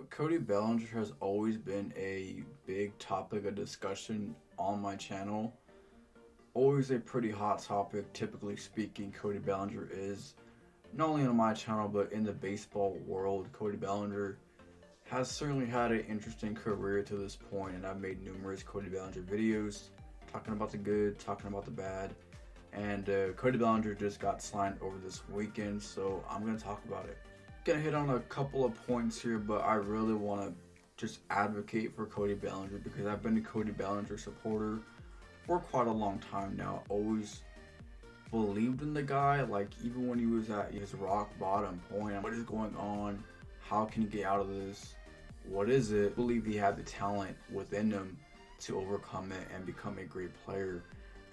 Cody Bellinger has always been a big topic of discussion on my channel. Always a pretty hot topic, typically speaking. Cody Bellinger is not only on my channel but in the baseball world. Cody Bellinger has certainly had an interesting career to this point, and I've made numerous Cody Bellinger videos talking about the good, talking about the bad. And Cody Bellinger just got signed over this weekend, so I'm going to talk about it. Gonna hit on a couple of points here, but I really want to just advocate for Cody Bellinger because I've been a Cody Bellinger supporter for quite a long time now. Always believed in the guy, like even when he was at his rock bottom point. What is going on? How can he get out of this? What is it? I believe he had the talent within him to overcome it and become a great player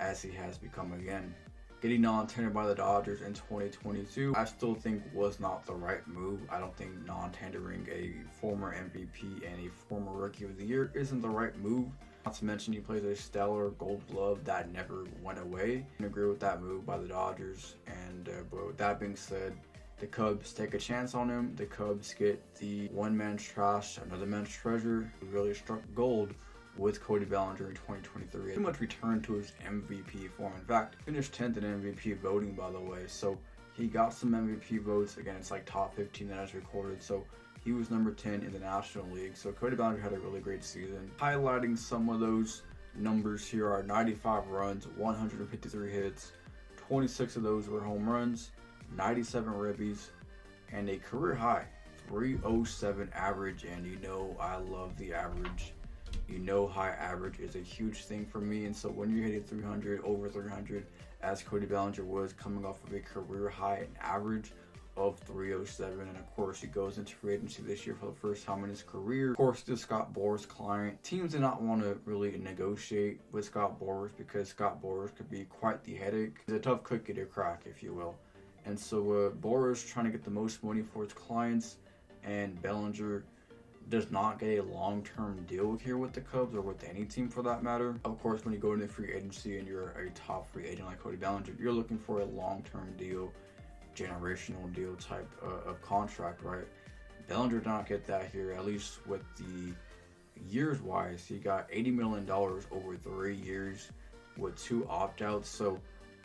as he has become again. Getting non-tendered by the Dodgers in 2022, I still think was not the right move. I don't think non-tendering a former MVP and a former Rookie of the Year isn't the right move. Not to mention he plays a stellar Gold Glove that never went away. I agree with that move by the Dodgers. And but with that being said, the Cubs take a chance on him. The Cubs get the one man's trash, another man's treasure. He really struck gold with Cody Bellinger in 2023. Pretty much returned to his MVP form. In fact, finished 10th in MVP voting, by the way. So he got some MVP votes. Again, it's like top 15 that is recorded. So he was number 10 in the National League. So Cody Bellinger had a really great season. Highlighting some of those numbers here are 95 runs, 153 hits, 26 of those were home runs, 97 ribbies, and a career high 307 average. And you know I love the average. You know high average is a huge thing for me, and so when you're hitting 300, over 300, as Cody Bellinger was coming off of a career high in average of 307, and of course he goes into free agency this year for the first time in his career. Of course, the Scott Boras client. Teams did not want to really negotiate with Scott Boras because Scott Boras could be quite the headache. He's a tough cookie to crack, if you will. And so Boras trying to get the most money for his clients, and Bellinger does not get a long-term deal here with the Cubs or with any team for that matter. Of course, when you go into free agency and you're a top free agent like Cody Bellinger, you're looking for a long-term deal, generational deal type of contract, right? Bellinger did not get that here, at least with the years-wise. He got $80 million over 3 years with 2 opt-outs. So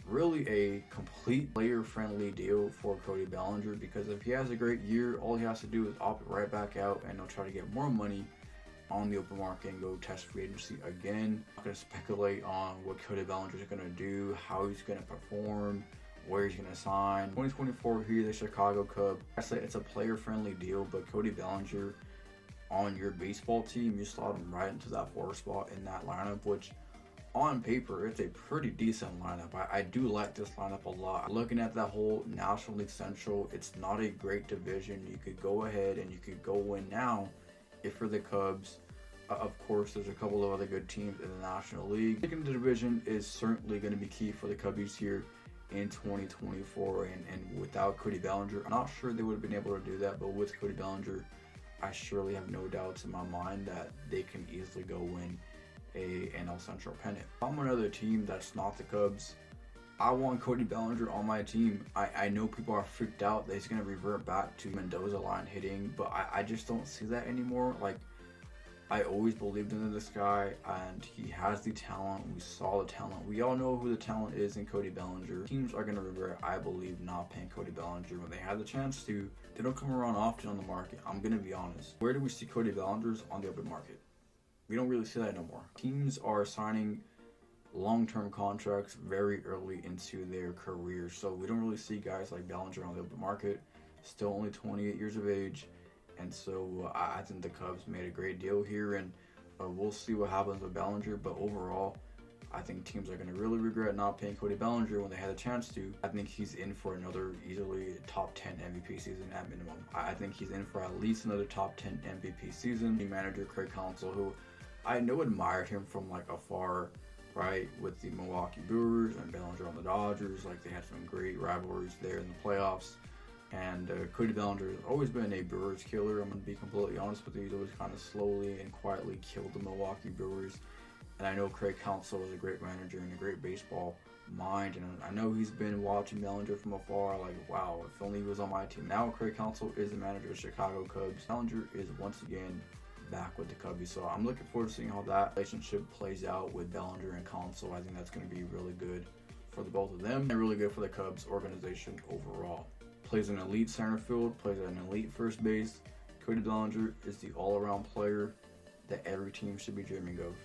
really a complete player-friendly deal for Cody Bellinger, because if he has a great year, all he has to do is opt right back out and he'll try to get more money on the open market and go test free agency again. I'm not going to speculate on what Cody Bellinger is going to do, how he's going to perform, where he's going to sign. 2024, he's a Chicago Cub. I say it's a player-friendly deal, but Cody Bellinger on your baseball team, you slot him right into that 4 spot in that lineup, which on paper, it's a pretty decent lineup. I do like this lineup a lot. Looking at that whole National League Central, it's not a great division. You could go ahead and you could go win now if you're the Cubs. Of course, there's a couple of other good teams in the National League. Taking the division is certainly going to be key for the Cubbies here in 2024. And without Cody Bellinger, I'm not sure they would have been able to do that. But with Cody Bellinger, I surely have no doubts in my mind that they can easily go win a NL Central pennant. If I'm another team that's not the Cubs, I want Cody Bellinger on my team. I know people are freaked out that he's going to revert back to Mendoza line hitting, but I just don't see that anymore. Like, I always believed in this guy, and he has the talent. We saw the talent. We all know who the talent is in Cody Bellinger. Teams are going to regret, I believe, not paying Cody Bellinger when they had the chance to. They don't come around often on the market. I'm going to be honest. Where do we see Cody Bellingers on the open market? We don't really see that no more. Teams are signing long-term contracts very early into their career, so we don't really see guys like Bellinger on the open market. Still only 28 years of age, and so I think the Cubs made a great deal here, and we'll see what happens with Bellinger. But overall, I think teams are going to really regret not paying Cody Bellinger when they had a chance to. I think he's in for another easily top 10 MVP season at minimum. I think he's in for at least another top 10 MVP season. The manager, Craig Counsell, who I know admired him from like afar, right, with the Milwaukee Brewers and Bellinger on the Dodgers. Like, they had some great rivalries there in the playoffs. And Cody Bellinger has always been a Brewers killer. I'm going to be completely honest with you. He's always kind of slowly and quietly killed the Milwaukee Brewers. And I know Craig Counsell is a great manager and a great baseball mind. And I know he's been watching Bellinger from afar, like, wow, if only he was on my team. Now Craig Counsell is the manager of Chicago Cubs. Bellinger is once again back with the Cubbies, so I'm looking forward to seeing how that relationship plays out with Bellinger and Counsell. I think that's going to be really good for the both of them and really good for the Cubs organization overall. Plays an elite center field, plays at an elite first base. Cody Bellinger is the all-around player that every team should be dreaming of.